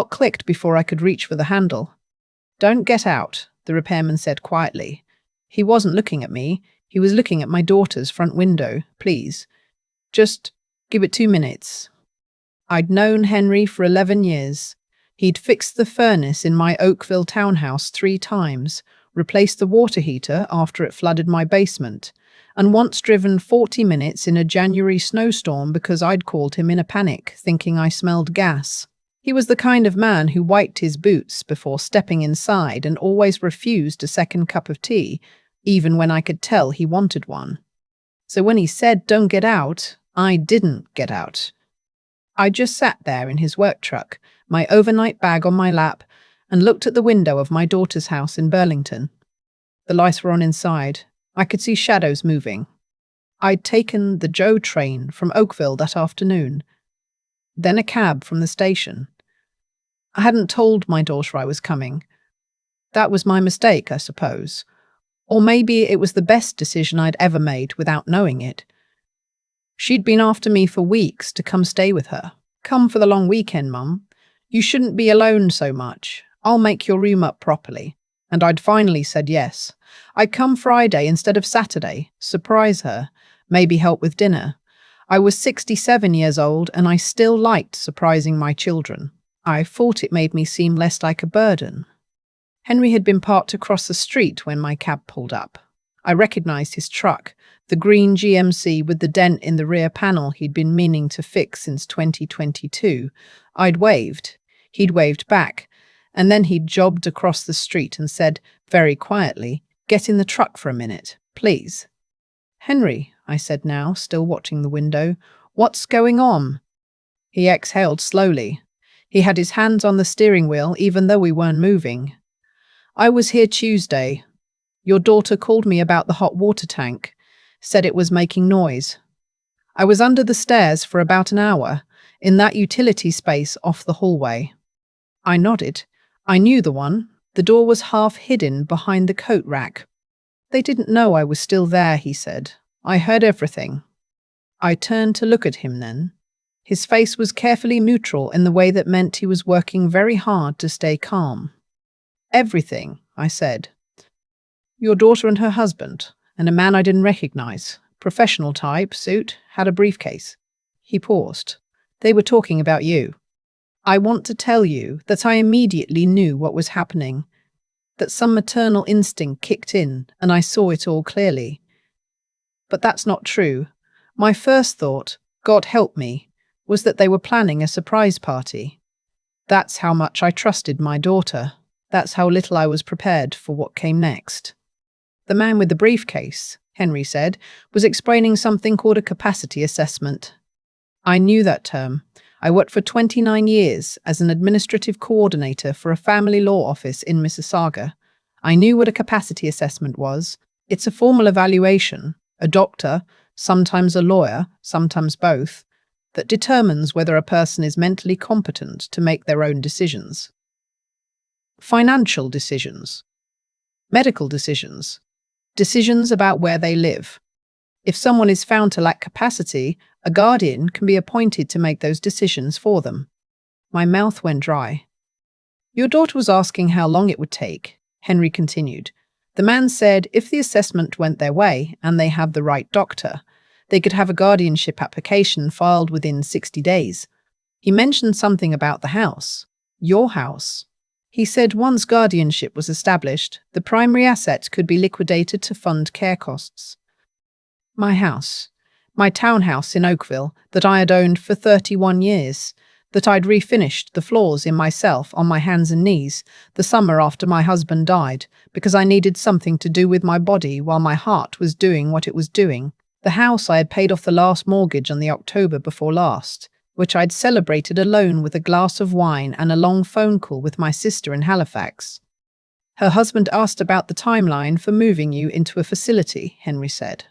What clicked before I could reach for the handle. "Don't get out," the repairman said quietly. He wasn't looking at me. He was looking at my daughter's front window. "Please, just give it 2 minutes." I'd known Henry for 11 years. He'd fixed the furnace in my Oakville townhouse 3 times, replaced the water heater after it flooded my basement, and once driven 40 minutes in a January snowstorm because I'd called him in a panic, thinking I smelled gas. He was the kind of man who wiped his boots before stepping inside and always refused a second cup of tea, even when I could tell he wanted one. So when he said, "Don't get out," I didn't get out. I just sat there in his work truck, my overnight bag on my lap, and looked at the window of my daughter's house in Burlington. The lights were on inside. I could see shadows moving. I'd taken the Joe train from Oakville that afternoon, then a cab from the station. I hadn't told my daughter I was coming. That was my mistake, I suppose. Or maybe it was the best decision I'd ever made without knowing it. She'd been after me for weeks to come stay with her. "Come for the long weekend, Mum. You shouldn't be alone so much. I'll make your room up properly." And I'd finally said yes. I'd come Friday instead of Saturday, surprise her, maybe help with dinner. I was 67 years old and I still liked surprising my children. I thought it made me seem less like a burden. Henry had been parked across the street when my cab pulled up. I recognized his truck, the green GMC with the dent in the rear panel he'd been meaning to fix since 2022. I'd waved. He'd waved back. And then he'd jogged across the street and said, very quietly, "Get in the truck for a minute, please." "Henry," I said now, still watching the window, "what's going on?" He exhaled slowly. He had his hands on the steering wheel even though we weren't moving. "I was here Tuesday. Your daughter called me about the hot water tank, said it was making noise. I was under the stairs for about an hour, in that utility space off the hallway." I nodded. I knew the one. The door was half hidden behind the coat rack. "They didn't know I was still there," he said. "I heard everything." I turned to look at him then. His face was carefully neutral in the way that meant he was working very hard to stay calm. "Everything," I said. "Your daughter and her husband, and a man I didn't recognize. Professional type, suit, had a briefcase." He paused. "They were talking about you. I want to tell you that I immediately knew what was happening, that some maternal instinct kicked in and I saw it all clearly. But that's not true. My first thought, God help me, was that they were planning a surprise party. That's how much I trusted my daughter. That's how little I was prepared for what came next." "The man with the briefcase," Henry said, "was explaining something called a capacity assessment." I knew that term. I worked for 29 years as an administrative coordinator for a family law office in Mississauga. I knew what a capacity assessment was. It's a formal evaluation, a doctor, sometimes a lawyer, sometimes both, that determines whether a person is mentally competent to make their own decisions. Financial decisions, medical decisions, decisions about where they live. If someone is found to lack capacity, a guardian can be appointed to make those decisions for them. My mouth went dry. "Your daughter was asking how long it would take," Henry continued. "The man said if the assessment went their way and they have the right doctor, they could have a guardianship application filed within 60 days. He mentioned something about the house, your house. He said once guardianship was established, the primary asset could be liquidated to fund care costs. My house, my townhouse in Oakville that I had owned for 31 years, that I'd refinished the floors in myself on my hands and knees the summer after my husband died because I needed something to do with my body while my heart was doing what it was doing. The house I had paid off the last mortgage on the October before last, which I'd celebrated alone with a glass of wine and a long phone call with my sister in Halifax. Her husband asked about the timeline for moving you into a facility, Henry said.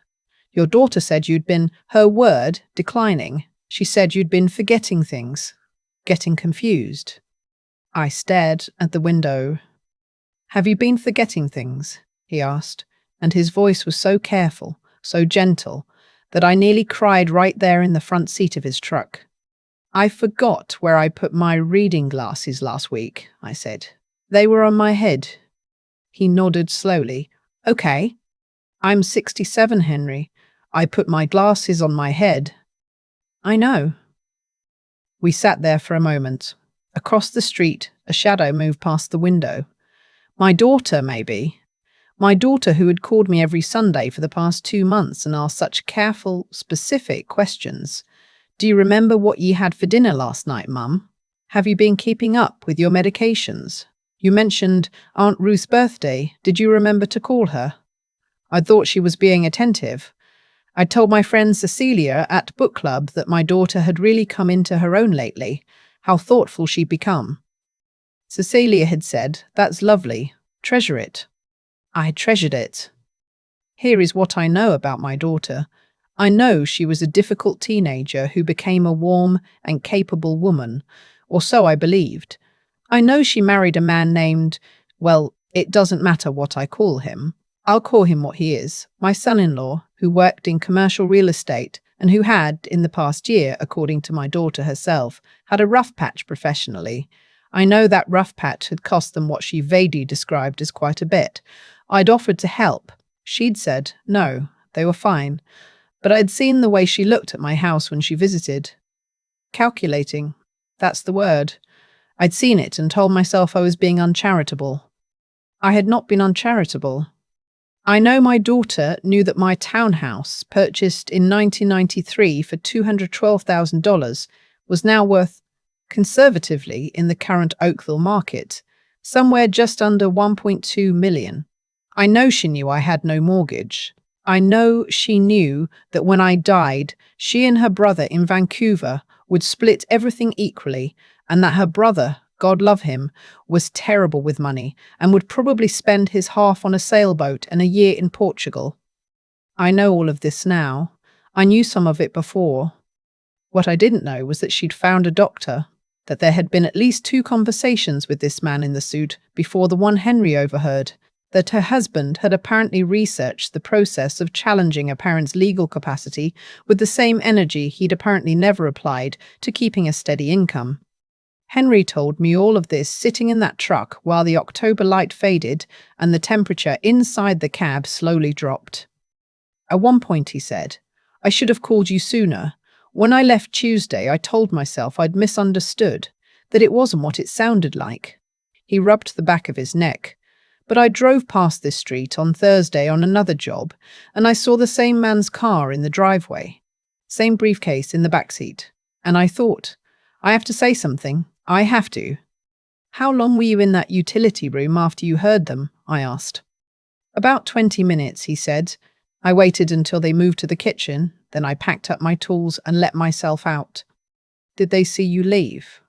Your daughter said you'd been, her word, declining. She said you'd been forgetting things, getting confused. I stared at the window. Have you been forgetting things? He asked, and his voice was so careful, so gentle, that I nearly cried right there in the front seat of his truck. I forgot where I put my reading glasses last week, I said. They were on my head. He nodded slowly. Okay. I'm 67, Henry. I put my glasses on my head. I know. We sat there for a moment. Across the street, a shadow moved past the window. My daughter, maybe. My daughter who had called me every Sunday for the past 2 months and asked such careful, specific questions. Do you remember what ye had for dinner last night, Mum? Have you been keeping up with your medications? You mentioned Aunt Ruth's birthday. Did you remember to call her? I thought she was being attentive. I told my friend Cecilia at book club that my daughter had really come into her own lately, how thoughtful she'd become. Cecilia had said, "That's lovely. Treasure it." I treasured it. Here is what I know about my daughter. I know she was a difficult teenager who became a warm and capable woman, or so I believed. I know she married a man named, well, it doesn't matter what I call him. I'll call him what he is, my son-in-law, who worked in commercial real estate and who had, in the past year, according to my daughter herself, had a rough patch professionally. I know that rough patch had cost them what she vaguely described as quite a bit. I'd offered to help. She'd said, no, they were fine. But I'd seen the way she looked at my house when she visited. Calculating, that's the word. I'd seen it and told myself I was being uncharitable. I had not been uncharitable. I know my daughter knew that my townhouse, purchased in 1993 for $212,000, was now worth, conservatively in the current Oakville market, somewhere just under $1.2 million. I know she knew I had no mortgage. I know she knew that when I died, she and her brother in Vancouver would split everything equally, and that her brother, God love him, was terrible with money and would probably spend his half on a sailboat and a year in Portugal. I know all of this now. I knew some of it before. What I didn't know was that she'd found a doctor, that there had been at least 2 conversations with this man in the suit before the one Henry overheard, that her husband had apparently researched the process of challenging a parent's legal capacity with the same energy he'd apparently never applied to keeping a steady income. Henry told me all of this sitting in that truck while the October light faded and the temperature inside the cab slowly dropped. At one point he said, "I should have called you sooner. When I left Tuesday, I told myself I'd misunderstood, that it wasn't what it sounded like." He rubbed the back of his neck. "But I drove past this street on Thursday on another job, and I saw the same man's car in the driveway, same briefcase in the backseat, and I thought, I have to say something. I have to." "How long were you in that utility room after you heard them?" I asked. "About 20 minutes, he said. I waited until they moved to the kitchen, then I packed up my tools and let myself out." "Did they see you leave?"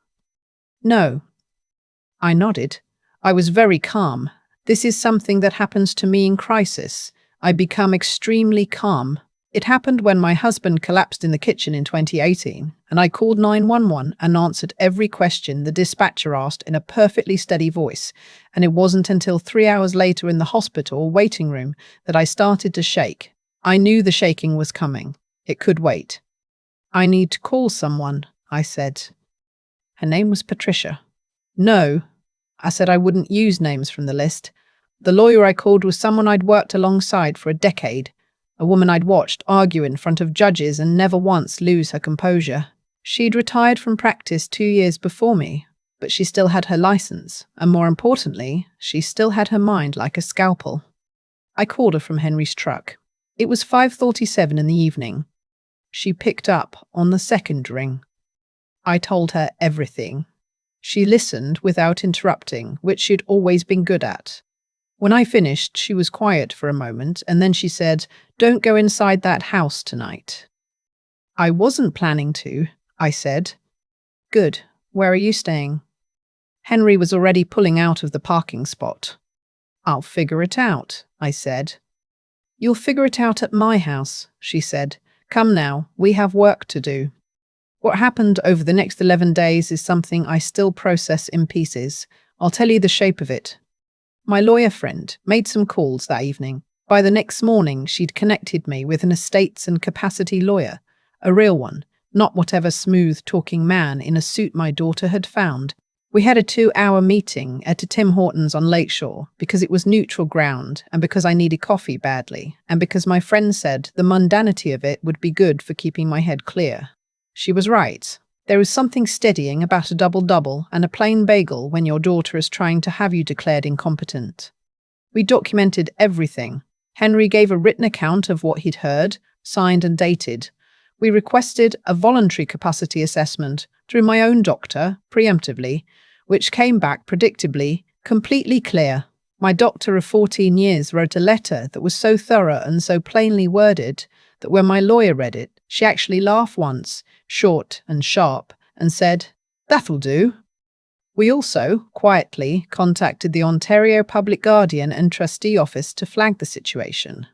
"No." I nodded. I was very calm. This is something that happens to me in crisis. I become extremely calm. It happened when my husband collapsed in the kitchen in 2018, and I called 911 and answered every question the dispatcher asked in a perfectly steady voice, and it wasn't until 3 hours later in the hospital waiting room that I started to shake. I knew the shaking was coming. It could wait. "I need to call someone," I said. Her name was Patricia. "No." I said I wouldn't use names from the list. The lawyer I called was someone I'd worked alongside for a decade. A woman I'd watched argue in front of judges and never once lose her composure. She'd retired from practice 2 years before me, but she still had her license, and more importantly, she still had her mind like a scalpel. I called her from Henry's truck. It was 5:47 in the evening. She picked up on the second ring. I told her everything. She listened without interrupting, which she'd always been good at. When I finished, she was quiet for a moment, and then she said, "Don't go inside that house tonight." "I wasn't planning to," I said. "Good. Where are you staying?" Henry was already pulling out of the parking spot. "I'll figure it out," I said. "You'll figure it out at my house," she said. "Come now, we have work to do." What happened over the next 11 days is something I still process in pieces. I'll tell you the shape of it. My lawyer friend made some calls that evening. By the next morning, she'd connected me with an estates and capacity lawyer, a real one, not whatever smooth-talking man in a suit my daughter had found. We had a 2-hour meeting at a Tim Hortons on Lakeshore because it was neutral ground and because I needed coffee badly and because my friend said the mundanity of it would be good for keeping my head clear. She was right. There is something steadying about a double-double and a plain bagel when your daughter is trying to have you declared incompetent. We documented everything. Henry gave a written account of what he'd heard, signed and dated. We requested a voluntary capacity assessment through my own doctor, preemptively, which came back predictably, completely clear. My doctor of 14 years wrote a letter that was so thorough and so plainly worded that when my lawyer read it, she actually laughed once, short and sharp, and said, "That'll do." We also, quietly, contacted the Ontario Public Guardian and Trustee Office to flag the situation.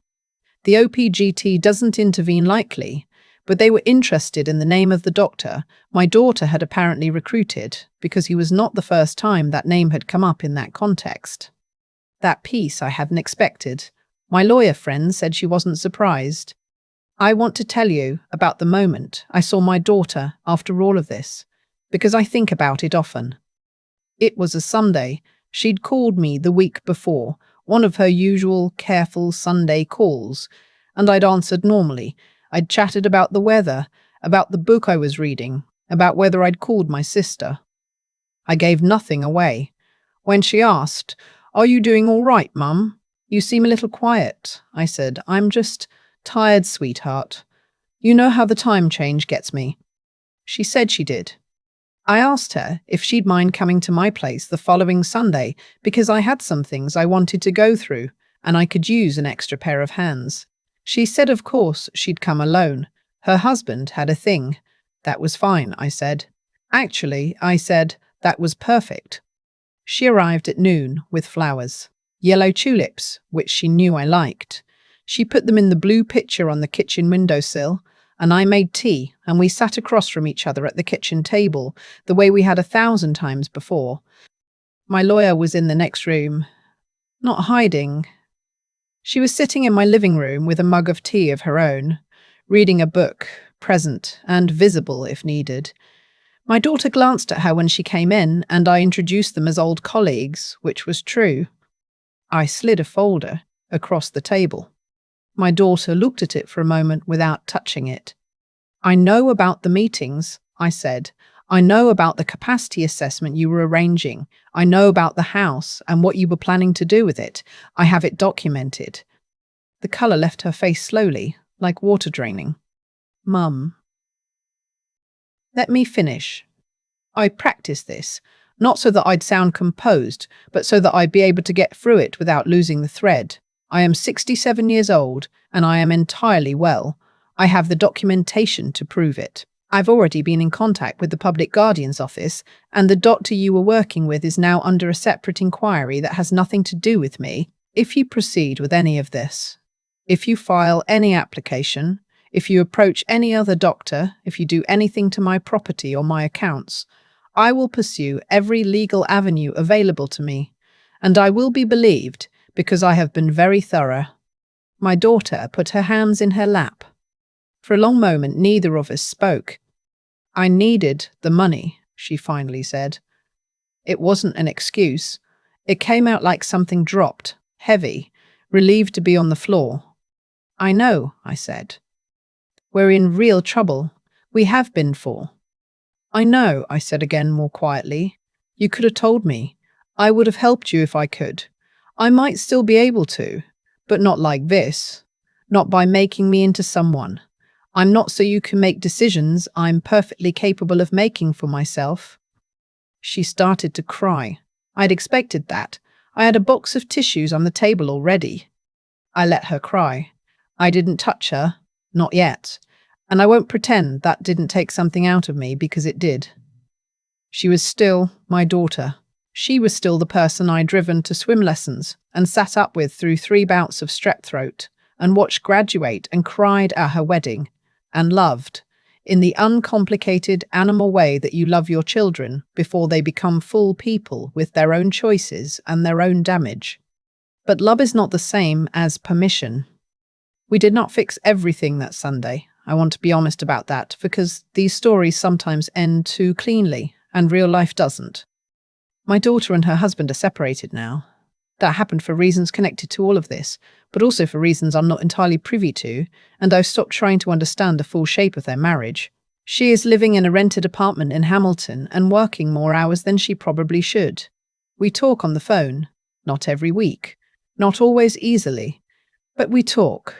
The OPGT doesn't intervene likely, but they were interested in the name of the doctor my daughter had apparently recruited because he was not the first time that name had come up in that context. That piece I hadn't expected. My lawyer friend said she wasn't surprised. I want to tell you about the moment I saw my daughter after all of this, because I think about it often. It was a Sunday. She'd called me the week before, one of her usual careful Sunday calls, and I'd answered normally. I'd chatted about the weather, about the book I was reading, about whether I'd called my sister. I gave nothing away. When she asked, "Are you doing all right, Mum? You seem a little quiet," I said, "I'm just tired, sweetheart. You know how the time change gets me." She said she did. I asked her if she'd mind coming to my place the following Sunday because I had some things I wanted to go through and I could use an extra pair of hands. She said of course she'd come alone. Her husband had a thing. That was fine, I said. Actually, I said, that was perfect. She arrived at noon with flowers. Yellow tulips, which she knew I liked. She put them in the blue pitcher on the kitchen windowsill, and I made tea, and we sat across from each other at the kitchen table, the way we had 1,000 times before. My lawyer was in the next room, not hiding. She was sitting in my living room with a mug of tea of her own, reading a book, present and visible if needed. My daughter glanced at her when she came in, and I introduced them as old colleagues, which was true. I slid a folder across the table. My daughter looked at it for a moment without touching it. "I know about the meetings," I said. "I know about the capacity assessment you were arranging. I know about the house and what you were planning to do with it. I have it documented." The colour left her face slowly, like water draining. "Mum." Let me finish. I practiced this, not so that I'd sound composed, but so that I'd be able to get through it without losing the thread. I am 67 years old, and I am entirely well. I have the documentation to prove it. I've already been in contact with the Public Guardian's office, and the doctor you were working with is now under a separate inquiry that has nothing to do with me. If you proceed with any of this, if you file any application, if you approach any other doctor, if you do anything to my property or my accounts, I will pursue every legal avenue available to me, and I will be believed because I have been very thorough. My daughter put her hands in her lap. For a long moment, neither of us spoke. "I needed the money," she finally said. It wasn't an excuse. It came out like something dropped, heavy, relieved to be on the floor. "I know," I said. "We're in real trouble. We have been for." "I know," I said again more quietly. "You could have told me. I would have helped you if I could. I might still be able to, but not like this. Not by making me into someone. I'm not so you can make decisions I'm perfectly capable of making for myself." She started to cry. I'd expected that. I had a box of tissues on the table already. I let her cry. I didn't touch her, not yet, and I won't pretend that didn't take something out of me because it did. She was still my daughter. She was still the person I'd driven to swim lessons and sat up with through 3 bouts of strep throat and watched graduate and cried at her wedding and loved, in the uncomplicated animal way that you love your children before they become full people with their own choices and their own damage. But love is not the same as permission. We did not fix everything that Sunday. I want to be honest about that because these stories sometimes end too cleanly and real life doesn't. My daughter and her husband are separated now. That happened for reasons connected to all of this, but also for reasons I'm not entirely privy to, and I've stopped trying to understand the full shape of their marriage. She is living in a rented apartment in Hamilton and working more hours than she probably should. We talk on the phone, not every week, not always easily, but we talk.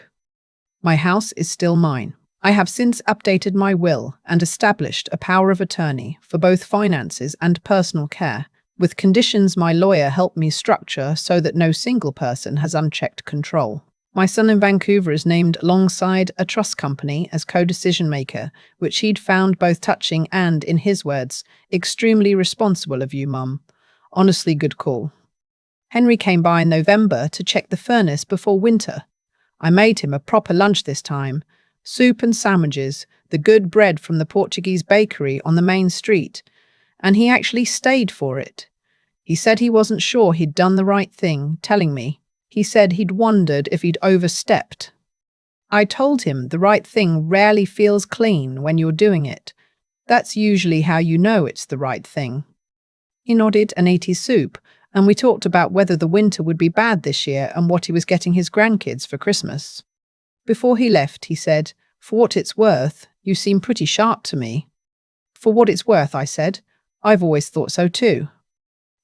My house is still mine. I have since updated my will and established a power of attorney for both finances and personal care, with conditions my lawyer helped me structure so that no single person has unchecked control. My son in Vancouver is named alongside a trust company as co-decision maker, which he'd found both touching and, in his words, extremely responsible of you, Mum. Honestly, good call. Henry came by in November to check the furnace before winter. I made him a proper lunch this time. Soup and sandwiches, the good bread from the Portuguese bakery on the main street, and he actually stayed for it. He said he wasn't sure he'd done the right thing, telling me. He said he'd wondered if he'd overstepped. I told him the right thing rarely feels clean when you're doing it. That's usually how you know it's the right thing. He nodded and ate his soup, and we talked about whether the winter would be bad this year and what he was getting his grandkids for Christmas. Before he left, he said, "For what it's worth, you seem pretty sharp to me." "For what it's worth," I said. "I've always thought so too."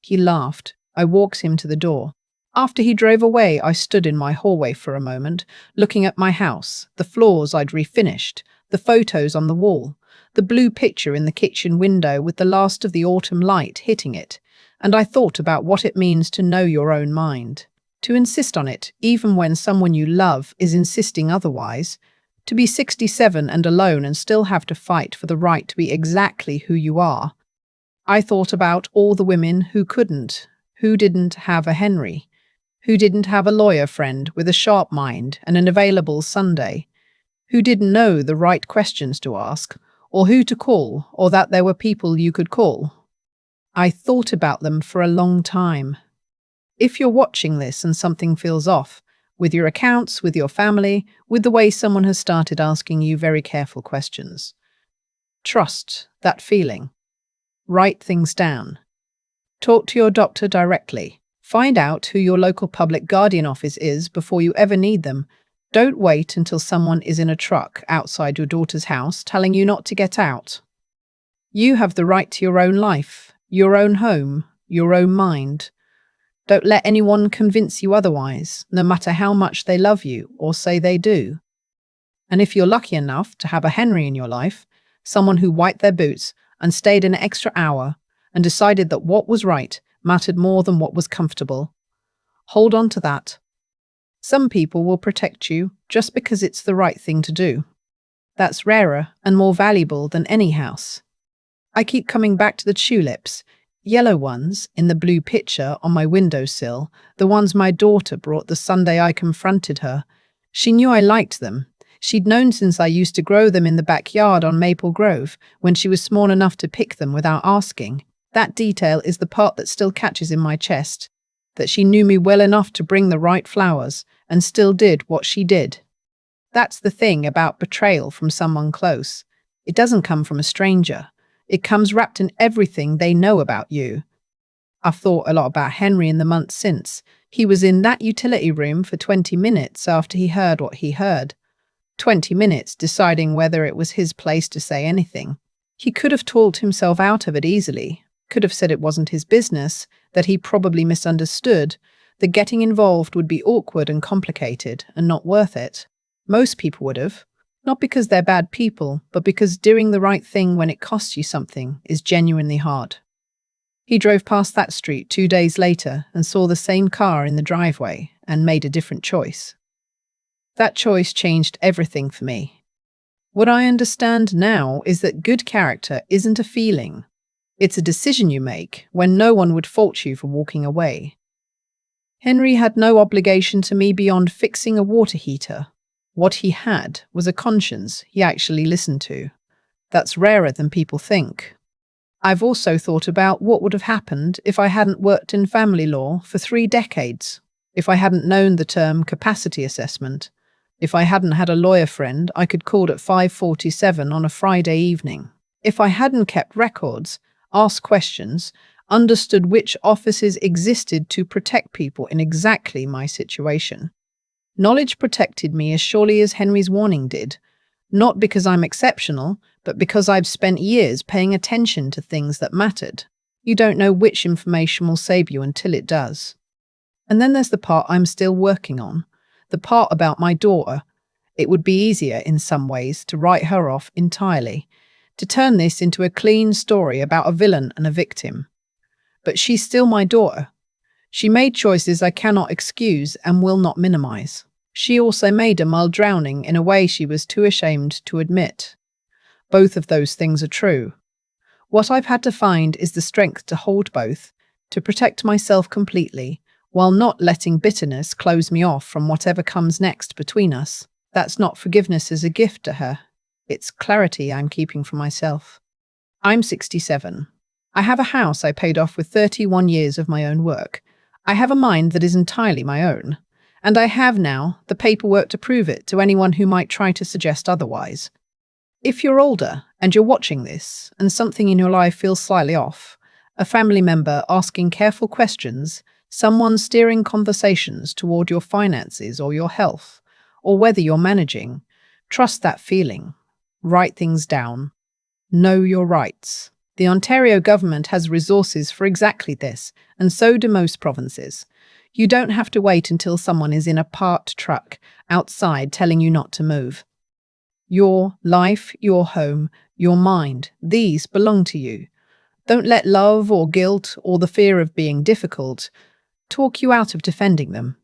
He laughed. I walked him to the door. After he drove away, I stood in my hallway for a moment, looking at my house, the floors I'd refinished, the photos on the wall, the blue picture in the kitchen window with the last of the autumn light hitting it, and I thought about what it means to know your own mind, to insist on it even when someone you love is insisting otherwise, to be 67 and alone and still have to fight for the right to be exactly who you are. I thought about all the women who couldn't, who didn't have a Henry, who didn't have a lawyer friend with a sharp mind and an available Sunday, who didn't know the right questions to ask, or who to call, or that there were people you could call. I thought about them for a long time. If you're watching this and something feels off, with your accounts, with your family, with the way someone has started asking you very careful questions, trust that feeling. Write things down. Talk to your doctor directly. Find out who your local public guardian office is before you ever need them. Don't wait until someone is in a truck outside your daughter's house telling you not to get out. You have the right to your own life, your own home, your own mind. Don't let anyone convince you otherwise, no matter how much they love you or say they do. And if you're lucky enough to have a Henry in your life, someone who wiped their boots and stayed an extra hour and decided that what was right mattered more than what was comfortable, hold on to that. Some people will protect you just because it's the right thing to do. That's rarer and more valuable than any house. I keep coming back to the tulips, yellow ones in the blue pitcher on my windowsill, the ones my daughter brought the Sunday I confronted her. She knew I liked them. She'd known since I used to grow them in the backyard on Maple Grove, when she was small enough to pick them without asking. That detail is the part that still catches in my chest, that she knew me well enough to bring the right flowers, and still did what she did. That's the thing about betrayal from someone close. It doesn't come from a stranger. It comes wrapped in everything they know about you. I've thought a lot about Henry in the months since. He was in that utility room for 20 minutes after he heard what he heard. 20 minutes deciding whether it was his place to say anything. He could have talked himself out of it easily, could have said it wasn't his business, that he probably misunderstood, that getting involved would be awkward and complicated and not worth it. Most people would have, not because they're bad people, but because doing the right thing when it costs you something is genuinely hard. He drove past that street 2 days later and saw the same car in the driveway and made a different choice. That choice changed everything for me. What I understand now is that good character isn't a feeling. It's a decision you make when no one would fault you for walking away. Henry had no obligation to me beyond fixing a water heater. What he had was a conscience he actually listened to. That's rarer than people think. I've also thought about what would have happened if I hadn't worked in family law for 3 decades, if I hadn't known the term capacity assessment, If I hadn't had a lawyer friend I could call at 5:47 on a Friday evening. If I hadn't kept records, asked questions, understood which offices existed to protect people in exactly my situation. Knowledge protected me as surely as Henry's warning did, not because I'm exceptional, but because I've spent years paying attention to things that mattered. You don't know which information will save you until it does. And then there's the part I'm still working on, the part about my daughter. It would be easier in some ways to write her off entirely, to turn this into a clean story about a villain and a victim. But she's still my daughter. She made choices I cannot excuse and will not minimize. She also made a mild drowning in a way she was too ashamed to admit. Both of those things are true. What I've had to find is the strength to hold both, to protect myself completely, while not letting bitterness close me off from whatever comes next between us. That's not forgiveness as a gift to her. It's clarity I'm keeping for myself. I'm 67. I have a house I paid off with 31 years of my own work. I have a mind that is entirely my own. And I have now the paperwork to prove it to anyone who might try to suggest otherwise. If you're older and you're watching this and something in your life feels slightly off, a family member asking careful questions, someone steering conversations toward your finances or your health, or whether you're managing, trust that feeling. Write things down. Know your rights. The Ontario government has resources for exactly this, and so do most provinces. You don't have to wait until someone is in a parked truck outside telling you not to move. Your life, your home, your mind, these belong to you. Don't let love or guilt or the fear of being difficult talk you out of defending them.